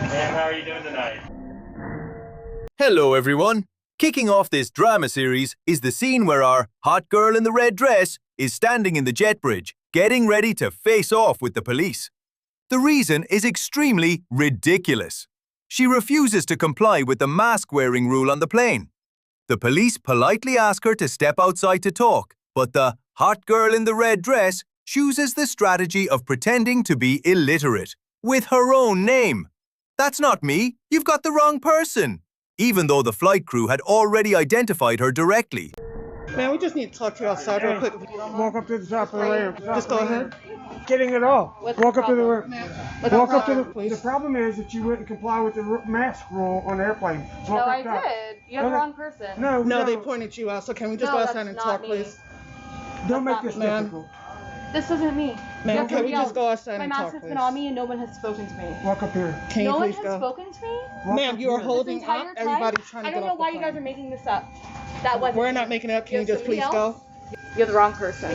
Ma'am, how are you doing tonight? Hello everyone! Kicking off this drama series is the scene where our hot girl in the red dress is standing in the jet bridge, getting ready to face off with the police. The reason is extremely ridiculous. She refuses to comply with the mask-wearing rule on the plane. The police politely ask her to step outside to talk, but the hot girl in the red dress chooses the strategy of pretending to be illiterate, with her own name. That's not me, you've got the wrong person, even though the flight crew had already identified her directly. Man, we just need to talk to you outside real quick. Walk up to the top of the ramp. Just go ahead. Getting it all. Walk up to the ramp. Walk up to the. Please. The problem is that you wouldn't comply with the mask rule on the airplane. No, I did. You have the wrong person. No, they pointed you out, so can we just go outside and talk, please? Don't make not this me. difficult. This isn't me. Ma'am, can we just go outside My and mask talk, has please? been on me and no one has spoken to me. Walk up here. Can you No one please has go? spoken to me? Walk Ma'am, up you are here. holding This entire up. time? Everybody's trying to I get don't know off why the you guys plane. are making this up. That wasn't We're me. not making it up. Can you You have just please somebody go? else? You're the wrong person.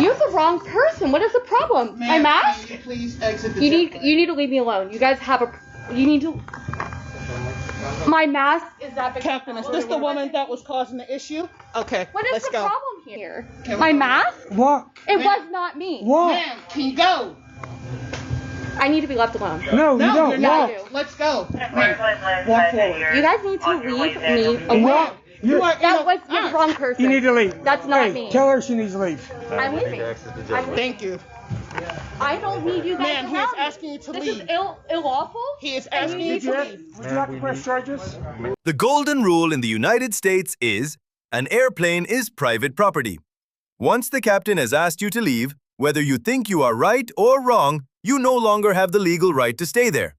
You're the wrong person. What is the problem? My mask? Can you please exit the You jet plane? need to leave me alone. You guys have a. You need to. My mask is that big. Captain, is this the woman that was causing the issue? Okay, What is let's the go. problem here? Can we My go? mask? Walk. It was not me. Walk. Ma'am, can you go? I need to be left alone. No, you don't. you're Yeah, not. I do. Let's go. Ma'am, walk forward. You guys need to leave me alone. Walk. You are That was you're the wrong person. You need to leave. That's not Hey, me. tell her she needs to leave. I'm leaving. Thank you. I don't need you guys Ma'am, he is around me. asking you to This leave. is illawful. He is asking you Would to you leave. like to press charges? The golden rule in the United States is, an airplane is private property. Once the captain has asked you to leave, whether you think you are right or wrong, you no longer have the legal right to stay there.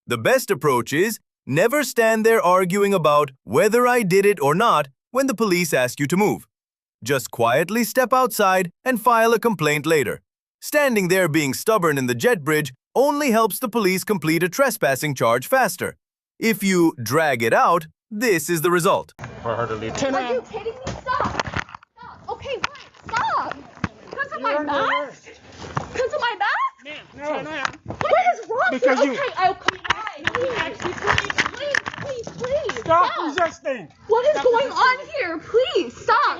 The best approach is, never stand there arguing about whether I did it or not when the police ask you to move. Just quietly step outside and file a complaint later. Standing there being stubborn in the jet bridge only helps the police complete a trespassing charge faster. If you drag it out, this is the result. Turn Are you around. kidding me? Stop. Stop. Okay, what? Stop. Because of my mask? Because of my mask? Ma'am, turn around. What is wrong Because here? you- Okay, I'll comply. Please. Stop resisting. What is going on here? Please, stop.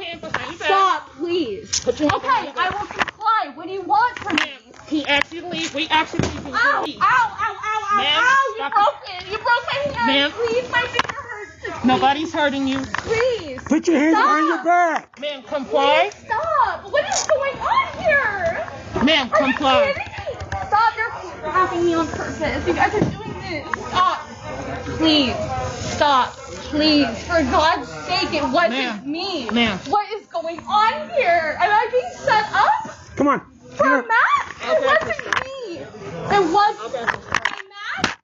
Stop, please. Put your hands Okay, behind your I will comply. What do you want from me? He asked you to leave. We asked you to leave. Ow, Leave. ow, ow, ow, Ma'am, ow, you stop broke it. You broke my hand. Ma'am. Please, my finger hurts. Nobody's hurting you. Please. Put your hands Stop. behind your back. Ma'am, comply. Please stop. What is going on here? Ma'am, Are you comply. kidding me? Stop, you're having me on purpose. You guys are doing this. Stop. Please. Stop. Please. For God's sake, it wasn't Ma'am. me. Ma'am. What is going on here? Am I being set up? Come on. For Get a up. mask? It wasn't me. It was my mask.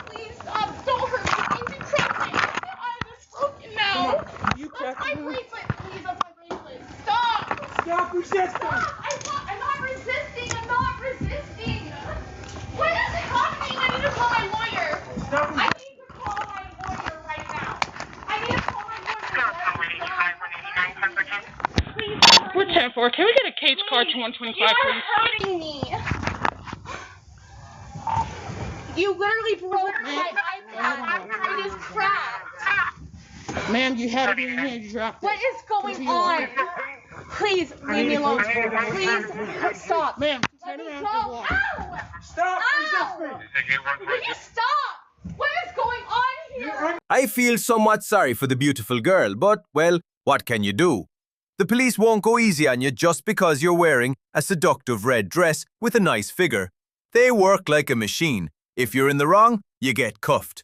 Please stop. Don't hurt me. Don't be crazy. My arm is broken now. You That's my cracked me. bracelet. Please, that's my bracelet. Stop. Stop resisting. Stop. I'm not resisting. I'm not resisting. What is happening? I need to call my lawyer. Stop I need to call my lawyer right now. I need to call my lawyer. Please. We're 10-4. Can we get a cage car to 125, You are please? hurting me. You literally broke my iPad. It is cracked. Ma'am, you had it in here. You dropped it. What is going on? Please leave me alone. Please stop. Ma'am, Let turn me around go. and walk. Ow! Stop Ow! resisting. Will you stop? What is going on here? I feel somewhat sorry for the beautiful girl, but, well, what can you do? The police won't go easy on you just because you're wearing a seductive red dress with a nice figure. They work like a machine. If you're in the wrong, you get cuffed.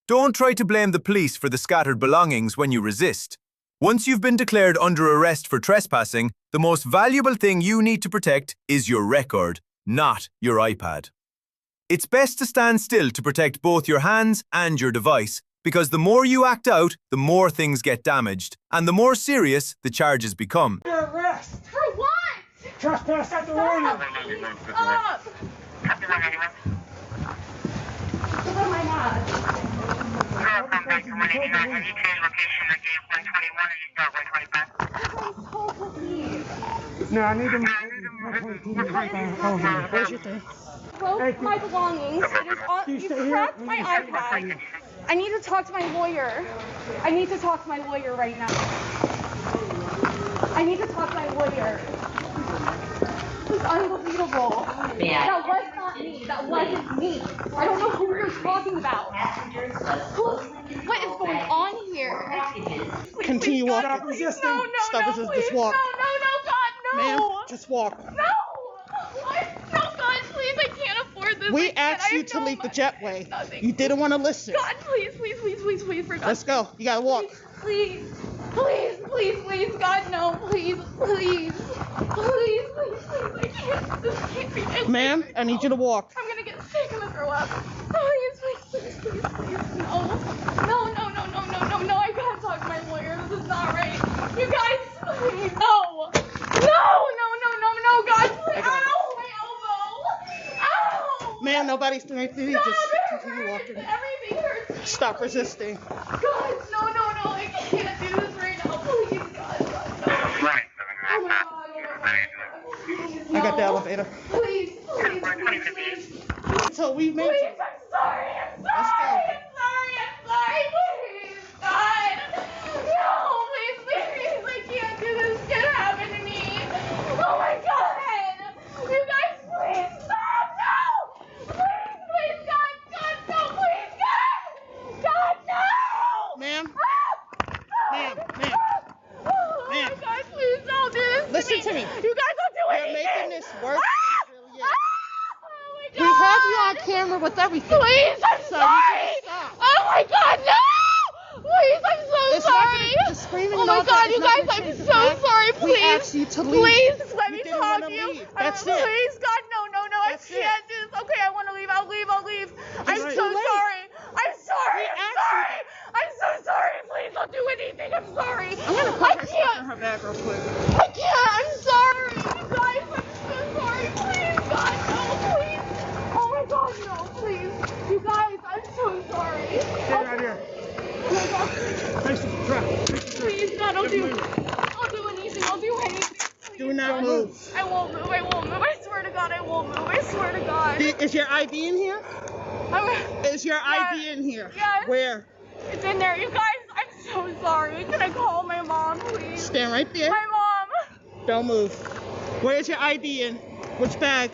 Don't try to blame the police for the scattered belongings when you resist. Once you've been declared under arrest for trespassing, the most valuable thing you need to protect is your record, not your iPad. It's best to stand still to protect both your hands and your device, because the more you act out, the more things get damaged, and the more serious the charges become. Your arrest. For what? Trespass at the warning. Stop! Look at my mask. I'm so confused. No, I need them. Where's your thing? broke my belongings. It is on, you cracked my iPad. I need to talk to my lawyer. I need to talk to my lawyer right now. I need to talk to my lawyer. This is unbelievable. That was not me. That wasn't me. I don't know who you're talking about. What is going on here? Please, Continue please, God, walking. please, Resisting. no, Stop resisting. Just walk. No, God, Ma'am, no. just walk. No. What? No, God, please, I can't afford this. We I can't. asked I you have to no leave the money. jetway. Nothing. You didn't want to listen. God, please, for God's Let's go. You gotta walk. Please, God, no, please, I can't, this can't be my Ma'am, life right I need now. you to walk. I'm gonna get sick, I'm gonna throw up. Please, no, I gotta talk to my lawyer, this is not right. You guys, please, no, God, please, ow, my elbow, ow! Ma'am, nobody's doing anything. God, Just it continue hurts. walking. Everything hurts. Stop resisting. God, no, I can't do this right now. Please, God, no. Oh my God. I got the elevator. Please. So we made Please, you. I'm sorry. Let's go. Please, God. No, please, I can't do this. It's gonna happen to me. Oh my God. You guys, please stop. No. Please, God, no, please, God, no. Ma'am. Ma'am. Ma'am. Oh my God, please don't do this Listen to me. You guys don't do You're anything. making this worse than it really is. Oh my God. We have you on camera with everything. Please, I'm So sorry. you can stop. Oh my God, no! Please, I'm so It's not sorry. gonna- the screaming Oh and my all God, that is you not guys, gonna I'm change the so fact sorry. we Please, asked you to leave. Please, let You me didn't talk wanna to you. leave. That's it. Please, God, no, That's I can't do this. Okay, I want to leave. I'll leave. I'm It's so too late. sorry. I'm sorry. We I'm asked you sorry. I'm so sorry. Please don't do anything. I'm sorry. I'm gonna put I her stuff can't. in her bag real quick. I can't. I'm sorry. You guys, I'm so sorry. Please, God, no, please. Oh my God, no, please. You guys, I'm so sorry. Get out here. Oh my God. Face the truck. Please, God, I'll do anything. I'll do anything. Please, Do not God. move. I won't move. I swear to God, I won't move. I swear to God. Is your ID in here? Is your ID in here? Yes. Where? It's in there. You guys, I'm so sorry. Can I call my mom, please? Stand right there. My mom. Don't move. Where's your ID in? Which bag?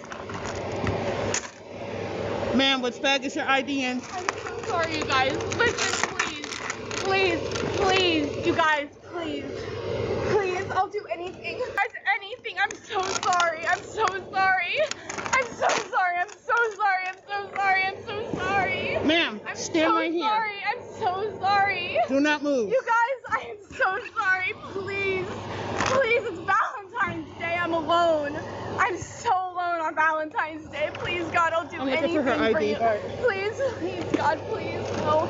Ma'am, which bag is your ID in? I'm so sorry, you guys. Listen, please, you guys, please, I'll do anything. Guys, anything. I'm so sorry. I'm so sorry. Ma'am, stand right here. I'm so sorry. Do not move. You guys, I am so sorry. Please, it's Valentine's Day. I'm alone. I'm so alone on Valentine's Day. Please, God, I'll do I'm looking anything for her ID. you. Please, God, please, no.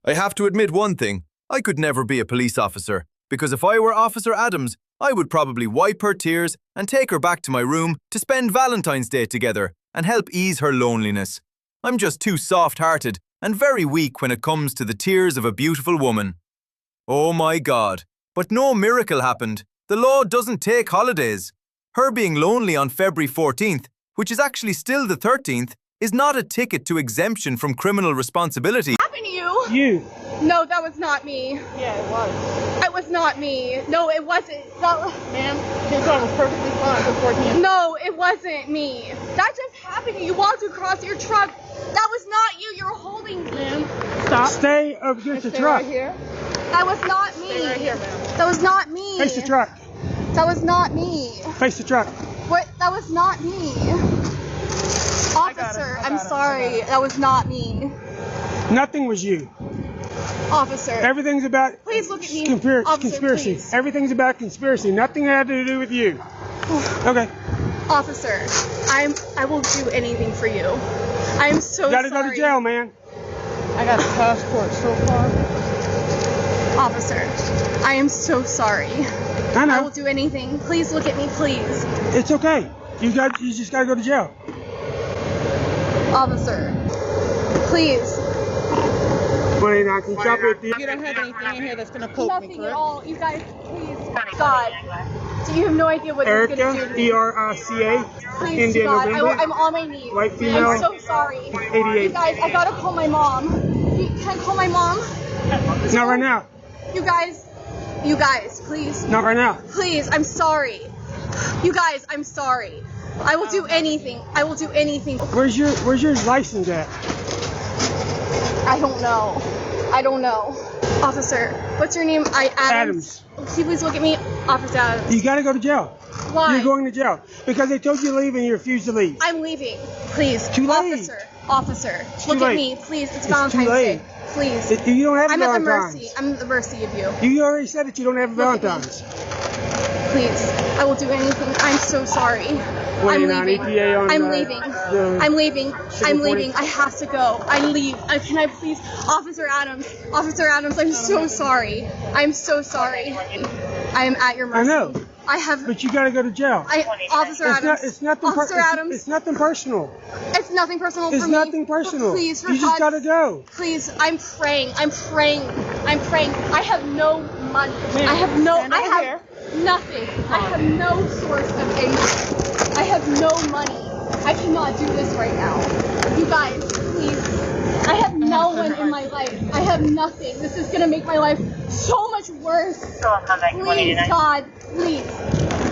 I have to admit one thing. I could never be a police officer, because if I were Officer Adams, I would probably wipe her tears and take her back to my room to spend Valentine's Day together and help ease her loneliness. I'm just too soft-hearted and very weak when it comes to the tears of a beautiful woman. Oh my God. But no miracle happened. The law doesn't take holidays. Her being lonely on February 14th, which is actually still the 13th, is not a ticket to exemption from criminal responsibility. What happened to you? You. No, that was not me. Yeah, it was. It was not me. No, it wasn't. Ma'am, his arm was perfectly fine before he... No, it wasn't me. That just happened to you. You walked across your truck. That was not you. You were holding me. Ma'am, stop. Stay up against the Stay truck. right here. That was not me. Stay right here, ma'am. That was not me. Face the truck. That was not me. Face the truck. What? That was not me. Officer, I'm sorry. That was not me. Nothing was you. Officer. Everything's about Please look at me. conspiracy. Officer, please. Everything's about conspiracy. Nothing had to do with you. Okay. Officer, I will do anything for you. I am so You gotta sorry. go to jail, man. I got a passport so far. Officer, I am so sorry. I I know. will do anything. Please look at me, please. It's okay. You just gotta go to jail. Officer, please. Wait, I can chop it. You don't have anything in here that's gonna poke me, Nothing correct? at all. You guys, please. God. You have no idea what you're gonna do Erica, to me. E-R-I-C-A, Please, India, God, November. I'm on my knees. White female. I'm so sorry. 88. You guys, I gotta call my mom. Can I call my mom? Not right now. You guys, please. Not right now. Please, I'm sorry. You guys, I'm sorry. I will do anything. I will do anything. Where's your license at? I don't know. Officer, what's your name? Adams. Can you please look at me? Officer Adams. You gotta go to jail. Why? You're going to jail. Because they told you to leave and you refused to leave. I'm leaving. Please. Too late. Officer, look too at late. me. Please, it's It's Valentine's too late. Day. Please. You don't have I'm at the Valentine's. mercy. I'm at the mercy of you. You already said that you don't have Look at me. Valentine's. Please. I will do anything. I'm so sorry. I'm Waiting on leaving. EPA on I'm the- leaving. the- I'm leaving. I'm 740. leaving. I have to go. I leave. Can I please, Officer Adams? Officer Adams, I'm so sorry. I'm so sorry. I am at your mercy. I know. I have. But you gotta go to jail. Officer Adams. It's nothing. Officer Adams. It's nothing personal. It's nothing personal for me. It's nothing personal. But please, for you just God's gotta go. Please, I'm praying. I have no money. I have nothing. I have no source of income. I have no money. I cannot do this right now. You guys, please. I have no one in my life. I have nothing. This is gonna make my life so much worse. Please, God, please.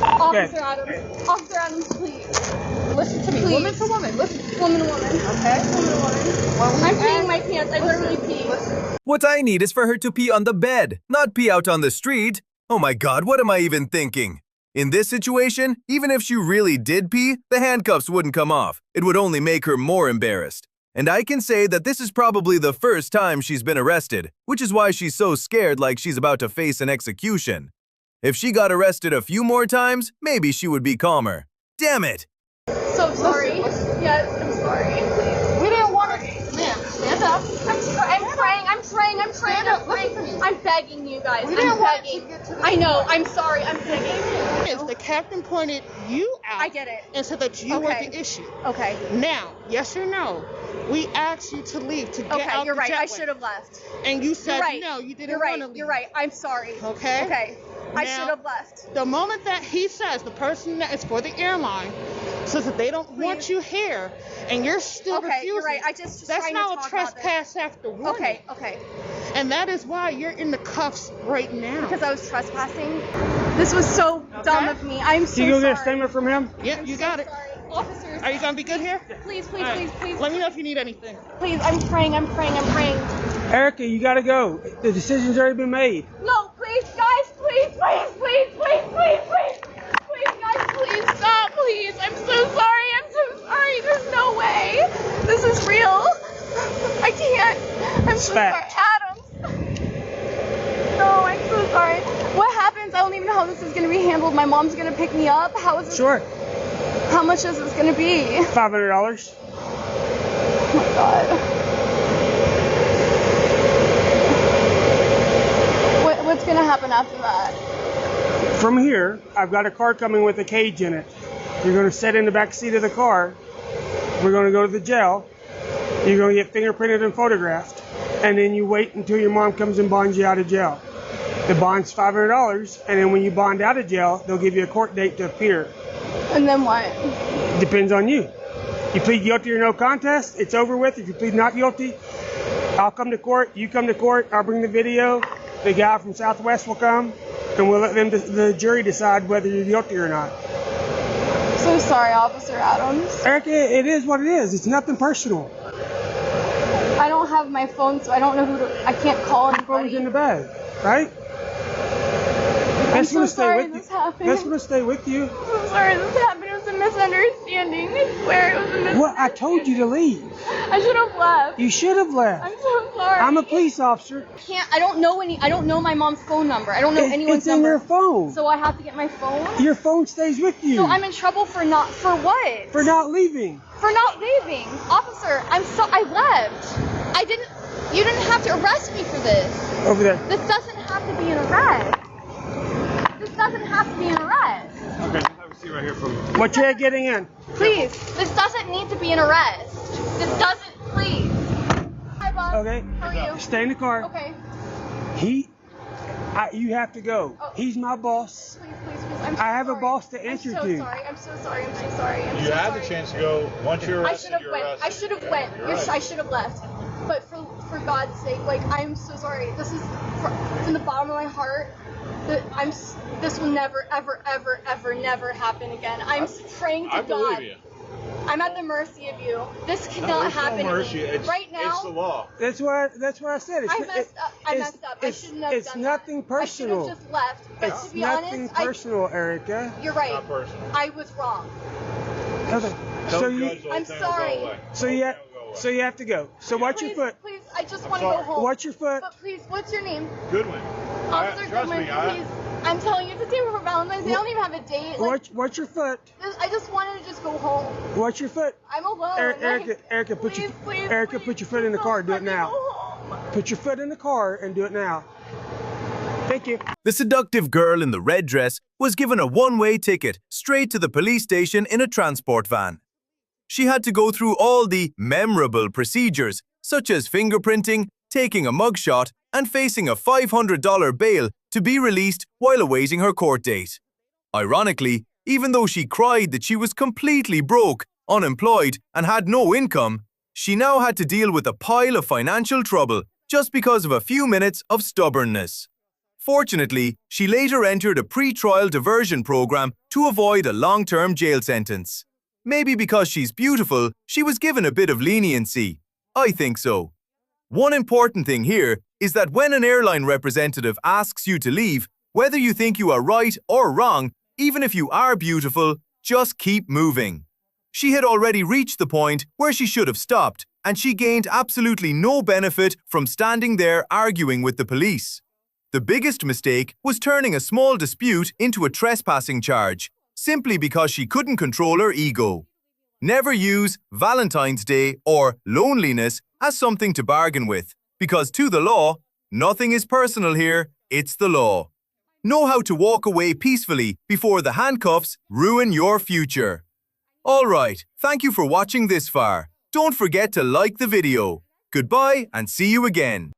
Officer Adams, please. Listen to me, Please. woman to woman. Listen. Woman. Okay. Woman. I'm peeing my pants. I literally peed. What I need is for her to pee on the bed, not pee out on the street. Oh my God, what am I even thinking? In this situation, even if she really did pee, the handcuffs wouldn't come off. It would only make her more embarrassed. And I can say that this is probably the first time she's been arrested, which is why she's so scared like she's about to face an execution. If she got arrested a few more times, maybe she would be calmer. Damn it! So sorry. Yes, I'm sorry. Please. We didn't want to. Ma'am, stand up. I'm praying. I'm begging you guys. We didn't I'm want begging. to get to the I know. I'm sorry. I'm begging. Is the captain pointed you out. I get it. And said that you Okay. were the issue. Okay. Now, yes or no, we asked you to leave to get Okay, out you're the right. I jetway. should have left. And you said You're right. no, you didn't You're want right. to leave. You're right. I'm sorry. Okay? Okay. I Now, should have left. The moment that he says, the person that is for the airline, says that they don't want you here, and you're still Okay, refusing. you're right. I just was that's trying to now talk a about trespass after warning. Okay. And that is why you're in the cuffs right now. Because I was trespassing. This was so dumb of me. I'm so Can you go get a sorry. statement from him? Yeah, you got it. Sorry. Officers. Are you gonna be good here? Please, All right. please. Let me know if you need anything. Please, I'm praying. Erica, you gotta go. The decision's already been made. No, please, guys, please, guys, please, stop, please. I'm so sorry. There's no way. This is real. I can't. I'm so sorry. Fact. Adams. No, I'm so sorry. What happens? I don't even know how this is going to be handled. My mom's going to pick me up. How is this? Sure. How much is this going to be? $500. Oh my God. What's going to happen after that? From here, I've got a car coming with a cage in it. You're going to sit in the back seat of the car. We're going to go to the jail. You're going to get fingerprinted and photographed. And then you wait until your mom comes and bonds you out of jail. The bond's $500. And then when you bond out of jail, they'll give you a court date to appear. And then what? Depends on you. You plead guilty or no contest, it's over with. If you plead not guilty, I'll come to court, you come to court, I'll bring the video. The guy from Southwest will come, and we'll let the jury decide whether you're guilty or not. So sorry, Officer Adams. Erica, it is what it is. It's nothing personal. I don't have my phone, so I don't know who to. I can't call Your phone's anybody. in the bag, right? I'm so sorry this happened. That's gonna stay with you. I'm so sorry this happened. It was a misunderstanding. I swear it was a misunderstanding. Well, I told you to leave. I should have left. You should have left. I'm so sorry. I'm a police officer. I don't know my mom's phone number. I don't know anyone's It's in number. your phone. So I have to get my phone? Your phone stays with you. So I'm in trouble for what? For not leaving. For not leaving. Officer, I left. You didn't have to arrest me for this. Over there. This doesn't have to be an arrest. Okay, have a seat right here for me. What you getting in? Please, this doesn't need to be an arrest. Please. Hi, boss. Okay. How are you? Stay in the car. Okay. You have to go. Oh. He's my boss. Please. I'm so I have a sorry. boss to answer I'm so to. sorry. I'm so sorry. I'm so sorry. I'm You so had sorry. the chance to go. Once you're I arrested, should have you're went. arrested. I should have went. You're right. I should have left. But for God's sake, like, I'm so sorry. This is from the bottom of my heart. This will never, ever, ever, ever, never happen again. I'm praying to I believe God. you. I'm at the mercy of you. This No, cannot there's happen no to mercy. me. It's, Right now, it's the law. That's what I said. I messed up. I messed up. I shouldn't have It's done nothing that. personal. I should have just left. But It's to be nothing honest, personal, Erica. you're right. Not personal. I was wrong. Okay. Tell So the you, judge the whole I'm thing sorry. will go away. so The you, whole ha- thing will go away. so you have to go. So watch your Please, foot. please, I just I'm want to go sorry. home. Watch your foot. But please, what's your name? Goodwin. Officer Trust Goodwin, me, please. I'm telling you, it's a day for Valentine's Day. I don't even have a date. Like, Watch your foot. I just wanted to just go home. Watch your foot. I'm alone. Erica, put your put your foot in the don't car. Do let it me now. go home. Put your foot in the car and do it now. Thank you. The seductive girl in the red dress was given a one-way ticket straight to the police station in a transport van. She had to go through all the memorable procedures, such as fingerprinting, taking a mugshot, and facing a $500 bail to be released while awaiting her court date. Ironically, even though she cried that she was completely broke, unemployed, and had no income, she now had to deal with a pile of financial trouble just because of a few minutes of stubbornness. Fortunately, she later entered a pre-trial diversion program to avoid a long-term jail sentence. Maybe because she's beautiful, she was given a bit of leniency. I think so. One important thing here is that when an airline representative asks you to leave, whether you think you are right or wrong, even if you are beautiful, just keep moving. She had already reached the point where she should have stopped, and she gained absolutely no benefit from standing there arguing with the police. The biggest mistake was turning a small dispute into a trespassing charge, simply because she couldn't control her ego. Never use Valentine's Day or loneliness as something to bargain with, because to the law, nothing is personal here, it's the law. Know how to walk away peacefully before the handcuffs ruin your future. Alright, thank you for watching this far. Don't forget to like the video. Goodbye and see you again.